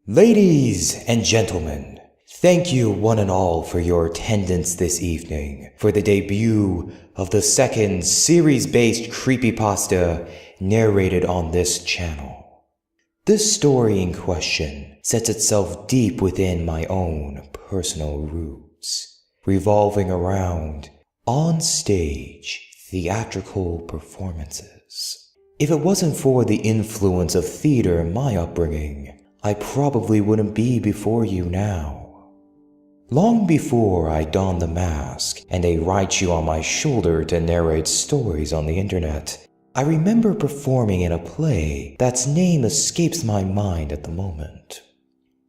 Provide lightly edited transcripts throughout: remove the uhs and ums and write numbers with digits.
Ladies and gentlemen, thank you one and all for your attendance this evening for the debut of the second series-based creepypasta narrated on this channel. This story in question sets itself deep within my own personal roots, revolving around on-stage theatrical performances. If it wasn't for the influence of theater in my upbringing, I probably wouldn't be before you now. Long before I donned the mask and a Raichu on my shoulder to narrate stories on the internet, I remember performing in a play that's name escapes my mind at the moment.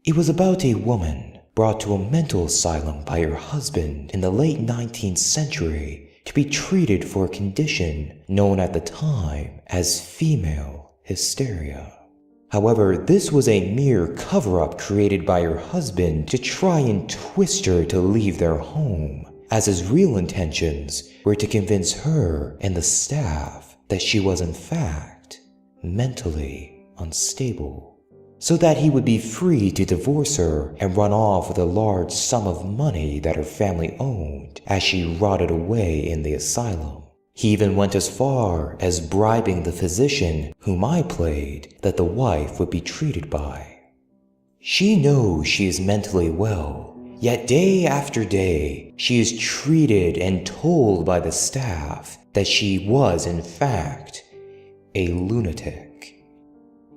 It was about a woman brought to a mental asylum by her husband in the late 19th century to be treated for a condition known at the time as female hysteria. However, this was a mere cover-up created by her husband to try and twist her to leave their home, as his real intentions were to convince her and the staff that she was in fact mentally unstable, so that he would be free to divorce her and run off with a large sum of money that her family owned as she rotted away in the asylum. He even went as far as bribing the physician whom I played that the wife would be treated by. She knows she is mentally well, yet day after day she is treated and told by the staff that she was in fact a lunatic.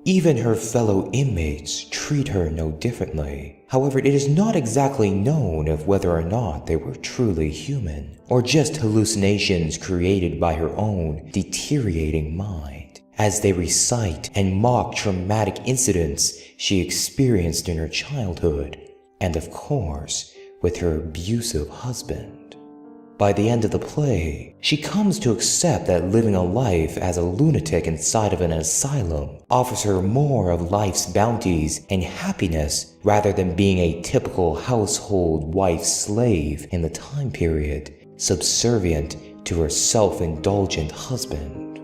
Even her fellow inmates treat her no differently. However, it is not exactly known of whether or not they were truly human, or just hallucinations created by her own deteriorating mind, as they recite and mock traumatic incidents she experienced in her childhood, and of course, with her abusive husband. By the end of the play, she comes to accept that living a life as a lunatic inside of an asylum offers her more of life's bounties and happiness rather than being a typical household wife slave in the time period, subservient to her self-indulgent husband.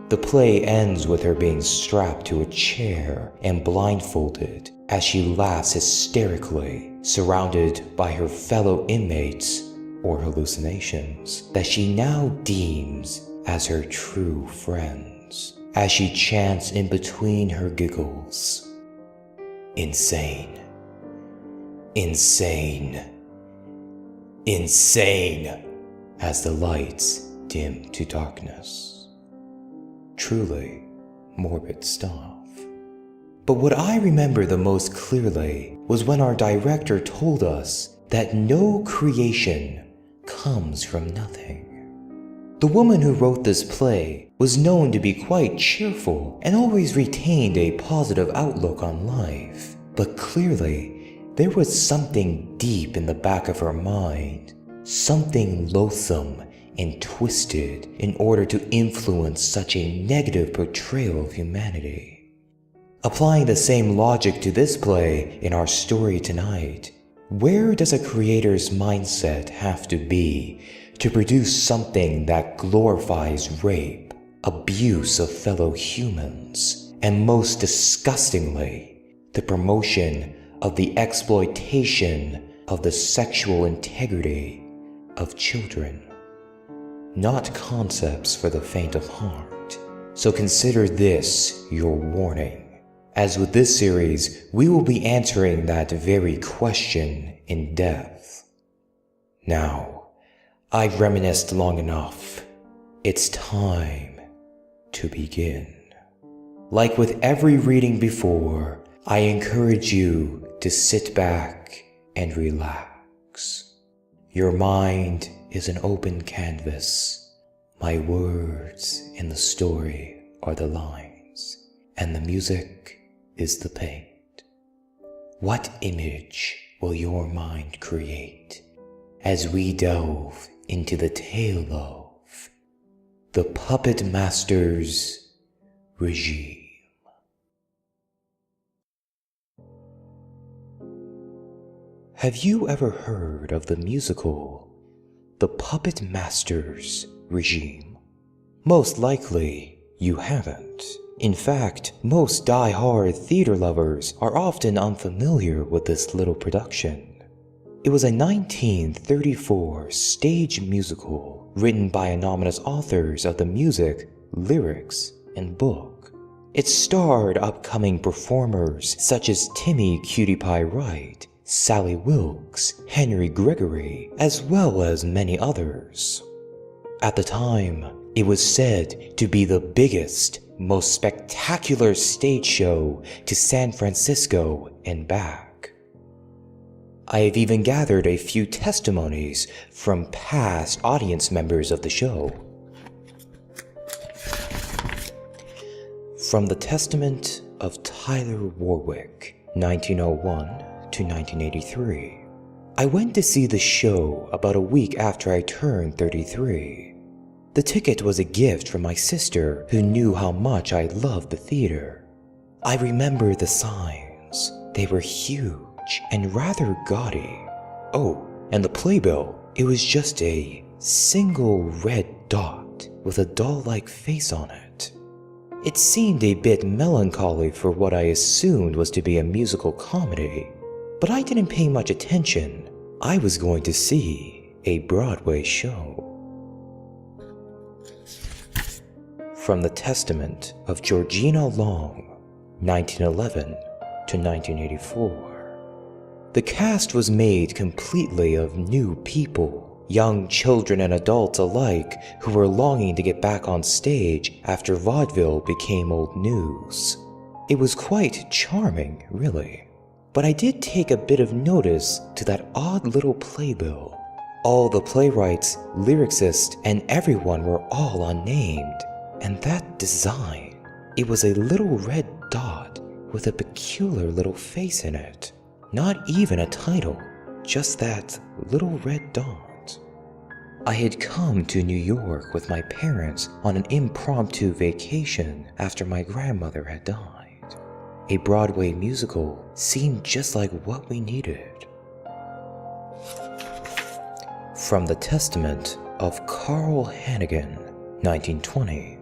The play ends with her being strapped to a chair and blindfolded as she laughs hysterically, surrounded by her fellow inmates or hallucinations that she now deems as her true friends, as she chants in between her giggles, "Insane, insane, insane," as the lights dim to darkness. Truly morbid stuff. But what I remember the most clearly was when our director told us that no creation comes from nothing. The woman who wrote this play was known to be quite cheerful and always retained a positive outlook on life, but clearly there was something deep in the back of her mind, something loathsome and twisted in order to influence such a negative portrayal of humanity. Applying the same logic to this play in our story tonight, where does a creator's mindset have to be to produce something that glorifies rape, abuse of fellow humans, and most disgustingly, the promotion of the exploitation of the sexual integrity of children? Not concepts for the faint of heart, so consider this your warning. As with this series, we will be answering that very question in depth. Now, I've reminisced long enough. It's time to begin. Like with every reading before, I encourage you to sit back and relax. Your mind is an open canvas. My words in the story are the lines, and the music is the paint. What image will your mind create as we delve into the tale of the Puppet Master's regime? Have you ever heard of the musical The Puppet Master's Regime? Most likely you haven't, In fact, most die-hard theater lovers are often unfamiliar with this little production. It was a 1934 stage musical written by anonymous authors of the music, lyrics, and book. It starred upcoming performers such as Timmy Cutie Pie Wright, Sally Wilkes, Henry Gregory, as well as many others. At the time, it was said to be the biggest, most spectacular stage show to San Francisco and back. I have even gathered a few testimonies from past audience members of the show. From the Testament of Tyler Warwick, 1901 to 1983. I went to see the show about a week after I turned 33. The ticket was a gift from my sister, who knew how much I loved the theater. I remember the signs. They were huge and rather gaudy. Oh, and the playbill. It was just a single red dot with a doll-like face on it. It seemed a bit melancholy for what I assumed was to be a musical comedy, but I didn't pay much attention. I was going to see a Broadway show. From the Testament of Georgina Long, 1911 to 1984. The cast was made completely of new people, young children and adults alike who were longing to get back on stage after vaudeville became old news. It was quite charming, really. But I did take a bit of notice to that odd little playbill. All the playwrights, lyricists, and everyone were all unnamed. And that design, it was a little red dot with a peculiar little face in it. Not even a title, just that little red dot. I had come to New York with my parents on an impromptu vacation after my grandmother had died. A Broadway musical seemed just like what we needed. From the Testament of Carl Hannigan, 1920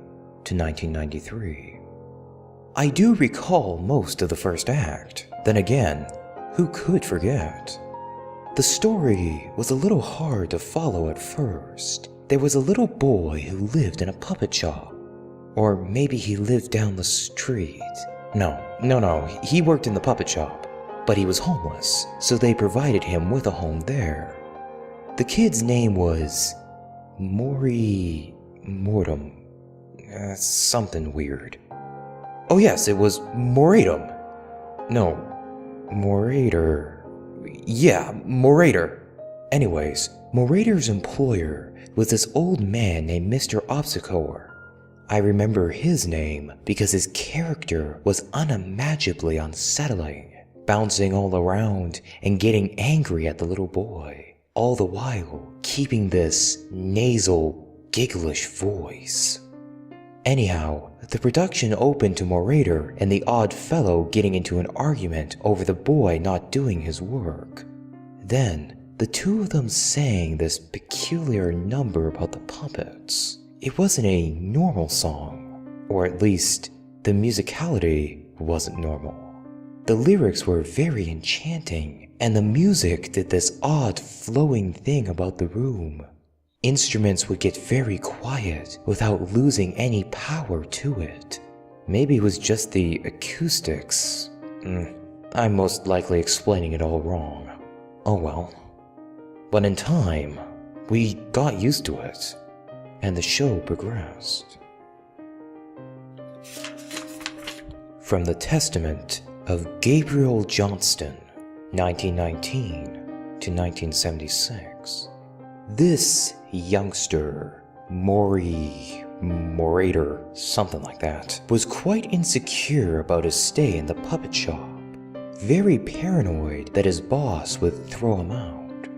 to 1993. I do recall most of the first act. Then again, who could forget? The story was a little hard to follow at first. There was a little boy who lived in a puppet shop. Or maybe he lived down the street. No, he worked in the puppet shop. But he was homeless, so they provided him with a home there. The kid's name was Morty Mortem. Something weird. Oh yes, it was Moratum. No, Morator. Yeah, Morator. Anyways, Morator's employer was this old man named Mr. Obsicor. I remember his name because his character was unimaginably unsettling, bouncing all around and getting angry at the little boy, all the while keeping this nasal, gigglish voice. Anyhow, the production opened to Morator and the odd fellow getting into an argument over the boy not doing his work. Then, the two of them sang this peculiar number about the puppets. It wasn't a normal song, or at least, the musicality wasn't normal. The lyrics were very enchanting, and the music did this odd flowing thing about the room. Instruments would get very quiet without losing any power to it. Maybe it was just the acoustics. I'm most likely explaining it all wrong. Oh well. But in time, we got used to it, and the show progressed. From the Testament of Gabriel Johnston, 1919 to 1976. This youngster, Morator, something like that, was quite insecure about his stay in the puppet shop, very paranoid that his boss would throw him out.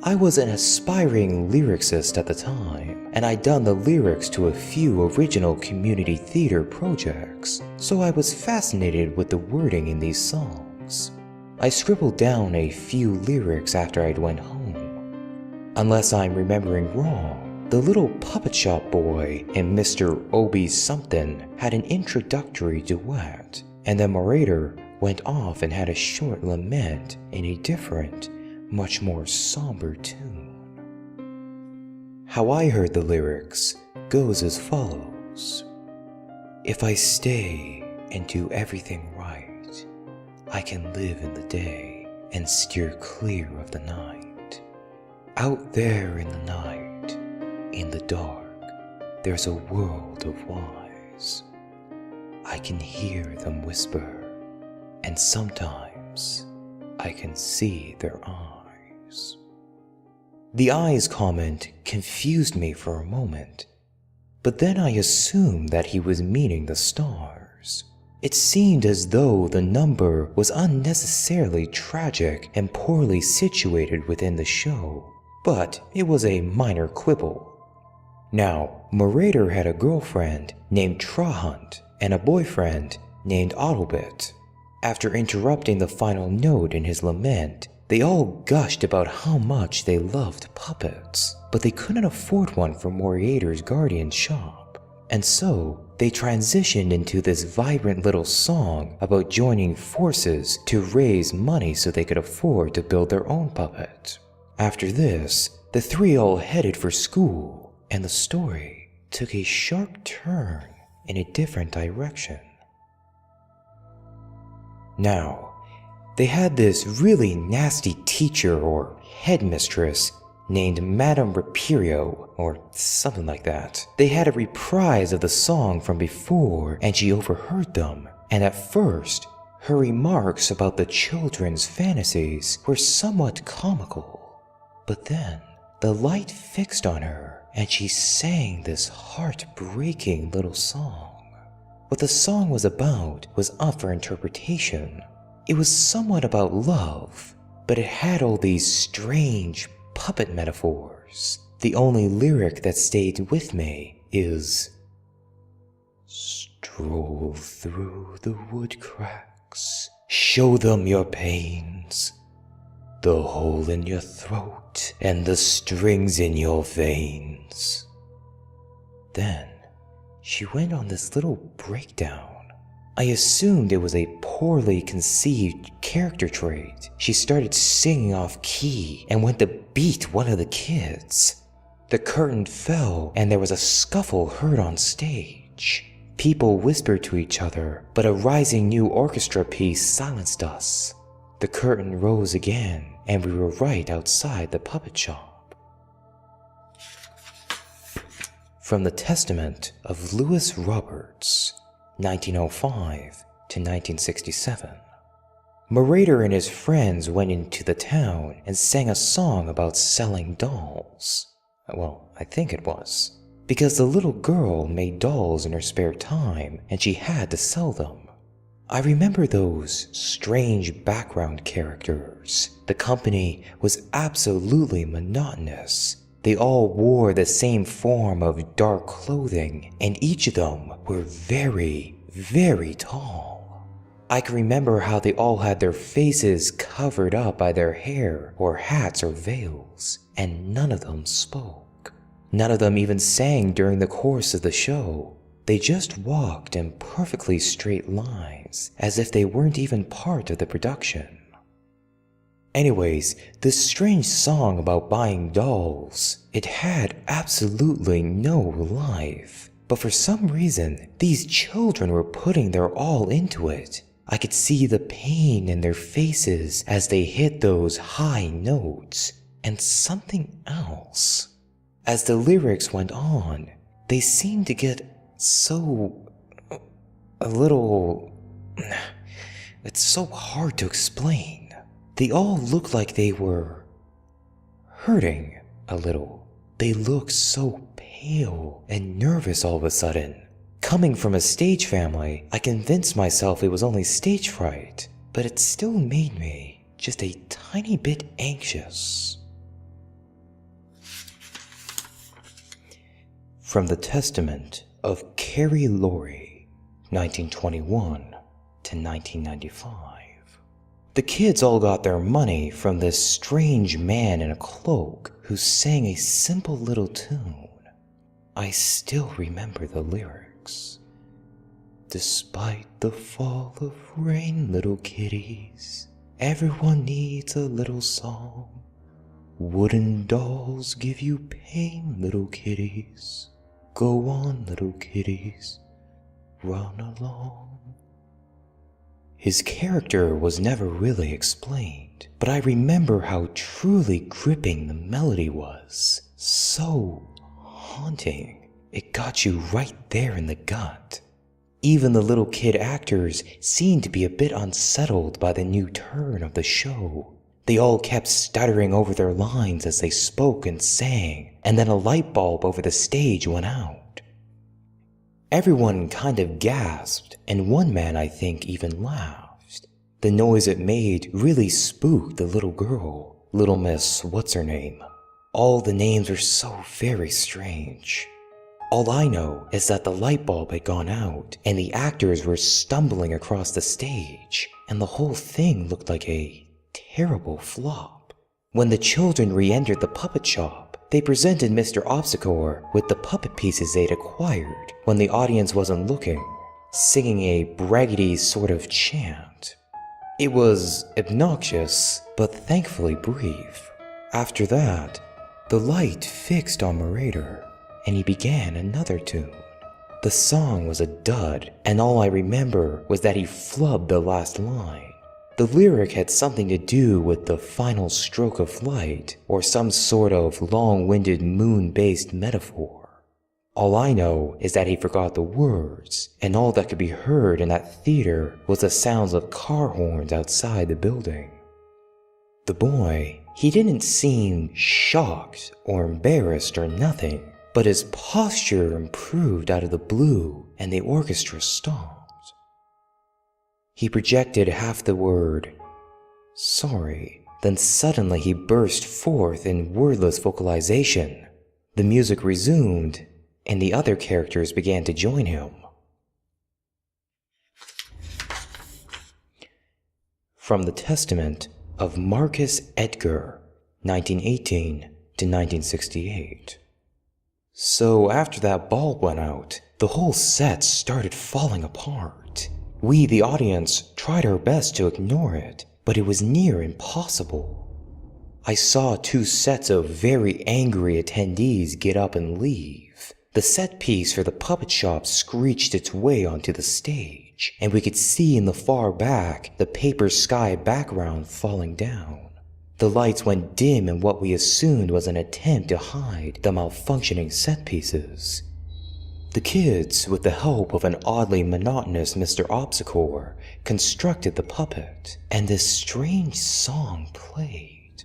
I was an aspiring lyricist at the time, and I'd done the lyrics to a few original community theater projects, so I was fascinated with the wording in these songs. I scribbled down a few lyrics after I'd went home. Unless I'm remembering wrong, the little puppet shop boy and Mr. Obi something had an introductory duet, and the narrator went off and had a short lament in a different, much more somber tune. How I heard the lyrics goes as follows. If I stay and do everything right, I can live in the day and steer clear of the night. Out there in the night, in the dark, there's a world of wise. I can hear them whisper, and sometimes I can see their eyes. The eyes comment confused me for a moment, but then I assumed that he was meaning the stars. It seemed as though the number was unnecessarily tragic and poorly situated within the show, but it was a minor quibble. Now, Marauder had a girlfriend named Trahunt and a boyfriend named Autobit. After interrupting the final note in his lament, they all gushed about how much they loved puppets, but they couldn't afford one for Moriader's guardian shop. And so, they transitioned into this vibrant little song about joining forces to raise money so they could afford to build their own puppet. After this, the three all headed for school, and the story took a sharp turn in a different direction. Now, they had this really nasty teacher or headmistress named Madame Rapirio, or something like that. They had a reprise of the song from before, and she overheard them, and at first, her remarks about the children's fantasies were somewhat comical. But then, the light fixed on her, and she sang this heart-breaking little song. What the song was about was up for interpretation. It was somewhat about love, but it had all these strange puppet metaphors. The only lyric that stayed with me is, stroll through the wood cracks, show them your pains, the hole in your throat and the strings in your veins. Then she went on this little breakdown. I assumed it was a poorly conceived character trait. She started singing off key and went to beat one of the kids. The curtain fell and there was a scuffle heard on stage. People whispered to each other, but a rising new orchestra piece silenced us. The curtain rose again and we were right outside the puppet shop. From the Testament of Louis Roberts, 1905 to 1967. Marauder and his friends went into the town and sang a song about selling dolls. Well, I think it was. Because the little girl made dolls in her spare time and she had to sell them. I remember those strange background characters. The company was absolutely monotonous. They all wore the same form of dark clothing, and each of them were very, very tall. I can remember how they all had their faces covered up by their hair or hats or veils, and none of them spoke. None of them even sang during the course of the show. They just walked in perfectly straight lines, as if they weren't even part of the production. Anyways, this strange song about buying dolls, it had absolutely no life. But for some reason, these children were putting their all into it. I could see the pain in their faces as they hit those high notes, and something else. As the lyrics went on, they seemed to get it's so hard to explain. They all looked like they were hurting a little. They looked so pale and nervous all of a sudden. Coming from a stage family, I convinced myself it was only stage fright, but it still made me just a tiny bit anxious. From the Testament of Carrie Laurie, 1921 to 1995. The kids all got their money from this strange man in a cloak who sang a simple little tune. I still remember the lyrics. Despite the fall of rain, little kitties, everyone needs a little song. Wooden dolls give you pain, little kitties. Go on, little kitties, run along. His character was never really explained, but I remember how truly gripping the melody was. So haunting. It got you right there in the gut. Even the little kid actors seemed to be a bit unsettled by the new turn of the show. They all kept stuttering over their lines as they spoke and sang, and then a light bulb over the stage went out. Everyone kind of gasped, and one man, I think, even laughed. The noise it made really spooked the little girl, Little Miss What's-Her-Name. All the names were so very strange. All I know is that the light bulb had gone out, and the actors were stumbling across the stage, and the whole thing looked like a terrible flop. When the children re-entered the puppet shop, they presented Mr. Obscure with the puppet pieces they'd acquired when the audience wasn't looking, singing a braggedy sort of chant. It was obnoxious, but thankfully brief. After that, the light fixed on Marauder, and he began another tune. The song was a dud, and all I remember was that he flubbed the last line. The lyric had something to do with the final stroke of light, or some sort of long-winded moon-based metaphor. All I know is that he forgot the words, and all that could be heard in that theater was the sounds of car horns outside the building. The boy, he didn't seem shocked or embarrassed or nothing, but his posture improved out of the blue and the orchestra stopped. He projected half the word, "sorry," then suddenly he burst forth in wordless vocalization. The music resumed, and the other characters began to join him. From the Testament of Marcus Edgar, 1918 to 1968. So after that bulb went out, the whole set started falling apart. We, the audience, tried our best to ignore it, but it was near impossible. I saw two sets of very angry attendees get up and leave. The set piece for the puppet shop screeched its way onto the stage, and we could see in the far back the paper sky background falling down. The lights went dim in what we assumed was an attempt to hide the malfunctioning set pieces. The kids, with the help of an oddly monotonous Mr. Obscure, constructed the puppet, and this strange song played.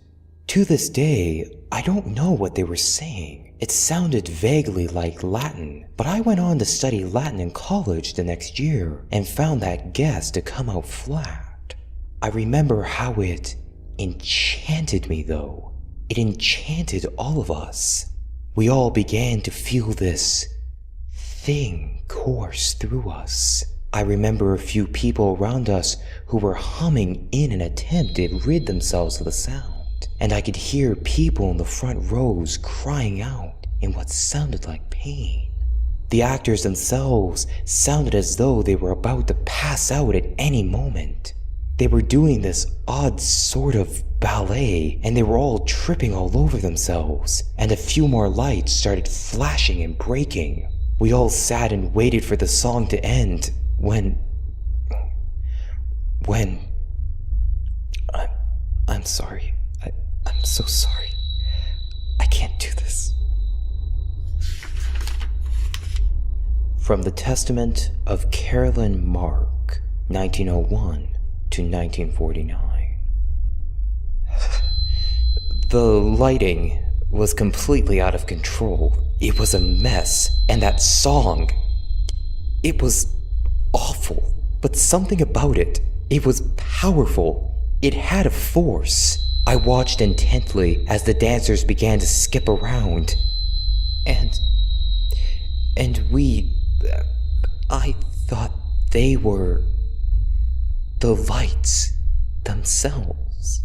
To this day, I don't know what they were saying. It sounded vaguely like Latin, but I went on to study Latin in college the next year and found that guess to come out flat. I remember how it enchanted me, though. It enchanted all of us. We all began to feel this thing course through us. I remember a few people around us who were humming in an attempt to rid themselves of the sound, and I could hear people in the front rows crying out in what sounded like pain. The actors themselves sounded as though they were about to pass out at any moment. They were doing this odd sort of ballet, and they were all tripping all over themselves, and a few more lights started flashing and breaking. We all sat and waited for the song to end when I'm sorry. I'm so sorry. I can't do this. From the Testament of Carolyn Mark, 1901 to 1949. The lighting was completely out of control. It was a mess, and that song, it was awful, but something about it, it was powerful. It had a force. I watched intently as the dancers began to skip around, and I thought they were the lights themselves.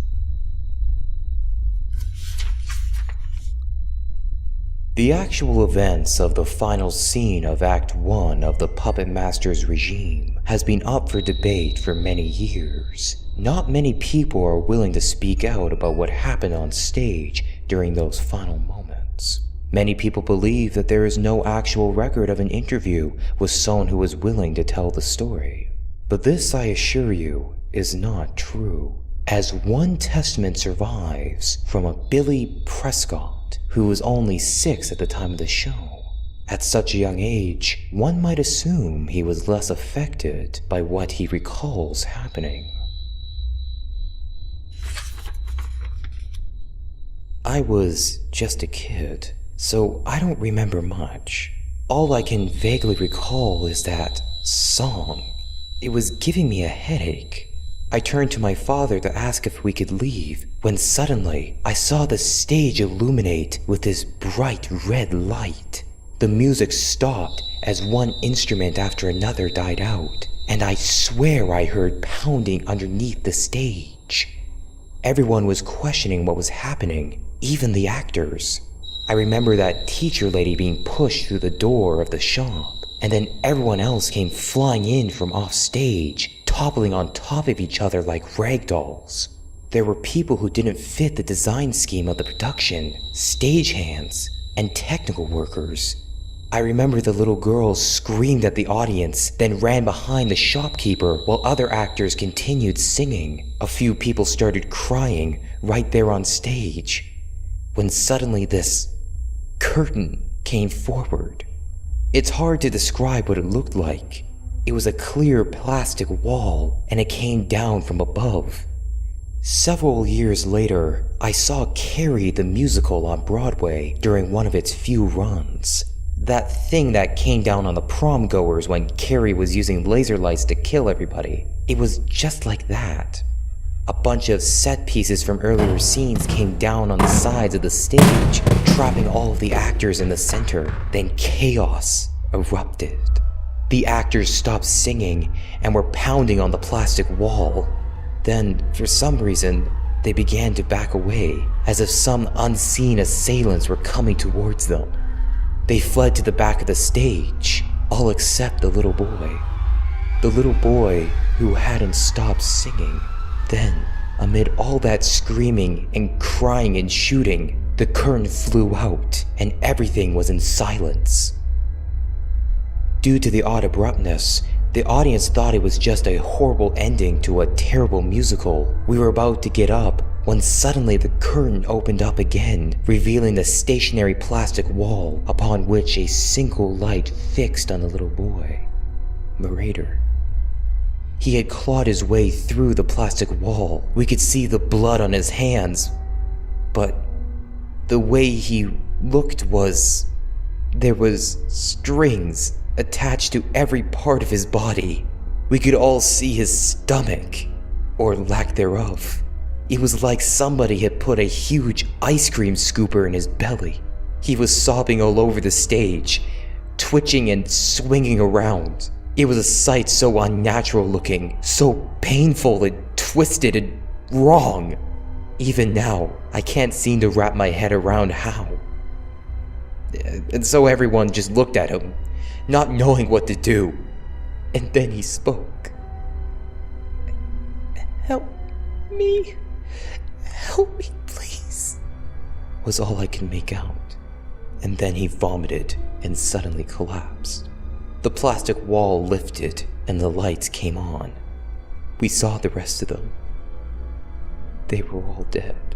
The actual events of the final scene of Act 1 of the Puppet Master's regime has been up for debate for many years. Not many people are willing to speak out about what happened on stage during those final moments. Many people believe that there is no actual record of an interview with someone who was willing to tell the story. But this, I assure you, is not true, as one testament survives from a Billy Prescott, who was only 6 at the time of the show. At such a young age, one might assume he was less affected by what he recalls happening. I was just a kid, so I don't remember much. All I can vaguely recall is that song. It was giving me a headache. I turned to my father to ask if we could leave, when suddenly I saw the stage illuminate with this bright red light. The music stopped as one instrument after another died out, and I swear I heard pounding underneath the stage. Everyone was questioning what was happening, even the actors. I remember that teacher lady being pushed through the door of the shop, and then everyone else came flying in from off stage, toppling on top of each other like ragdolls. There were people who didn't fit the design scheme of the production, stagehands, and technical workers. I remember the little girls screamed at the audience, then ran behind the shopkeeper while other actors continued singing. A few people started crying right there on stage, when suddenly this curtain came forward. It's hard to describe what it looked like. It was a clear plastic wall, and it came down from above. Several years later, I saw Carrie the musical on Broadway during one of its few runs. That thing that came down on the prom goers when Carrie was using laser lights to kill everybody. It was just like that. A bunch of set pieces from earlier scenes came down on the sides of the stage, trapping all of the actors in the center. Then chaos erupted. The actors stopped singing and were pounding on the plastic wall. Then, for some reason, they began to back away, as if some unseen assailants were coming towards them. They fled to the back of the stage, all except the little boy. The little boy who hadn't stopped singing. Then, amid all that screaming and crying and shooting, the curtain flew out and everything was in silence. Due to the odd abruptness, the audience thought it was just a horrible ending to a terrible musical. We were about to get up when suddenly the curtain opened up again, revealing the stationary plastic wall upon which a single light fixed on the little boy, Marauder. He had clawed his way through the plastic wall. We could see the blood on his hands, but the way he looked was... there was strings attached to every part of his body. We could all see his stomach, or lack thereof. It was like somebody had put a huge ice cream scooper in his belly. He was sobbing all over the stage, twitching and swinging around. It was a sight so unnatural looking, so painful and twisted and wrong. Even now, I can't seem to wrap my head around how. And so everyone just looked at him, not knowing what to do. And then he spoke. "Help me. Help me, please," was all I could make out. And then he vomited and suddenly collapsed. The plastic wall lifted and the lights came on. We saw the rest of them. They were all dead.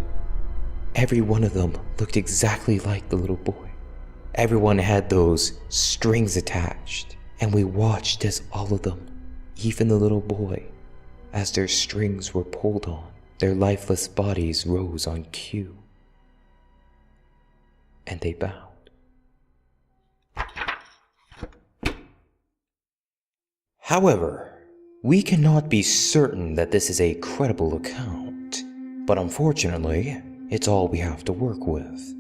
Every one of them looked exactly like the little boy. Everyone had those strings attached, and we watched as all of them, even the little boy, as their strings were pulled on, their lifeless bodies rose on cue. And they bowed. However, we cannot be certain that this is a credible account, but unfortunately, it's all we have to work with.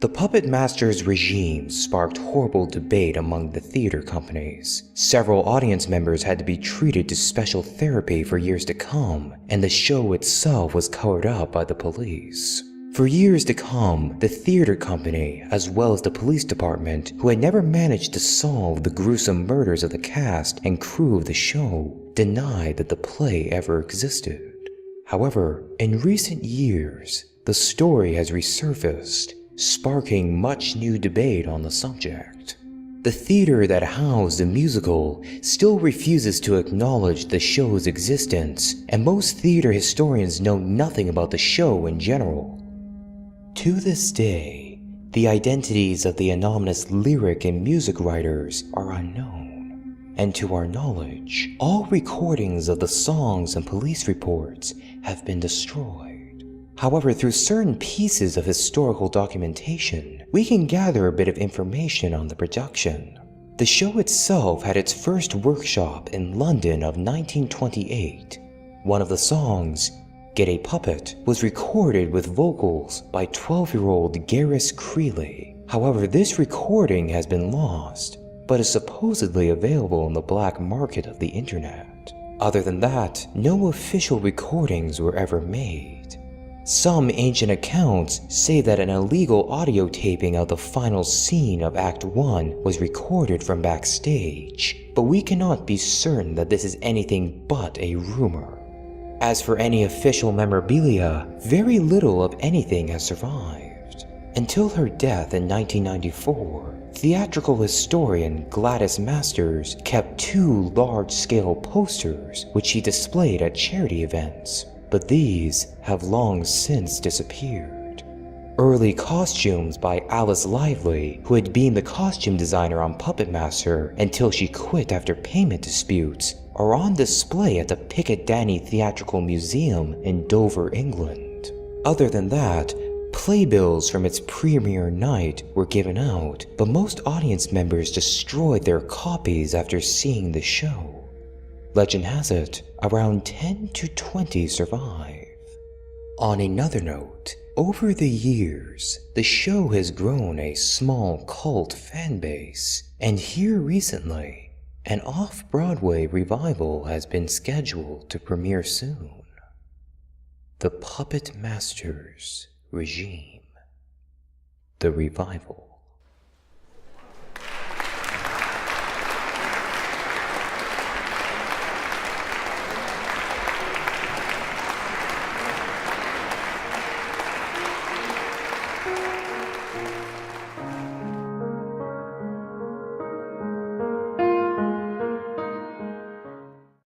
The Puppet Master's regime sparked horrible debate among the theater companies. Several audience members had to be treated to special therapy for years to come, and the show itself was covered up by the police. For years to come, the theater company, as well as the police department, who had never managed to solve the gruesome murders of the cast and crew of the show, denied that the play ever existed. However, in recent years, the story has resurfaced, sparking much new debate on the subject. The theater that housed the musical still refuses to acknowledge the show's existence, and most theater historians know nothing about the show in general. To this day, the identities of the anonymous lyric and music writers are unknown, and to our knowledge, all recordings of the songs and police reports have been destroyed. However, through certain pieces of historical documentation, we can gather a bit of information on the production. The show itself had its first workshop in London of 1928. One of the songs, Get a Puppet, was recorded with vocals by 12-year-old Garris Creeley. However, this recording has been lost, but is supposedly available on the black market of the internet. Other than that, no official recordings were ever made. Some ancient accounts say that an illegal audio taping of the final scene of Act 1 was recorded from backstage, but we cannot be certain that this is anything but a rumor. As for any official memorabilia, very little of anything has survived. Until her death in 1994, theatrical historian Gladys Masters kept 2 large-scale posters which she displayed at charity events, but these have long since disappeared. Early costumes by Alice Lively, who had been the costume designer on Puppet Master until she quit after payment disputes, are on display at the Piccadilly Theatrical Museum in Dover, England. Other than that, playbills from its premiere night were given out, but most audience members destroyed their copies after seeing the show. Legend has it, around 10 to 20 survive. On another note, over the years, the show has grown a small cult fan base, and here recently, an off-Broadway revival has been scheduled to premiere soon. The Puppet Master's Regime. The Revival.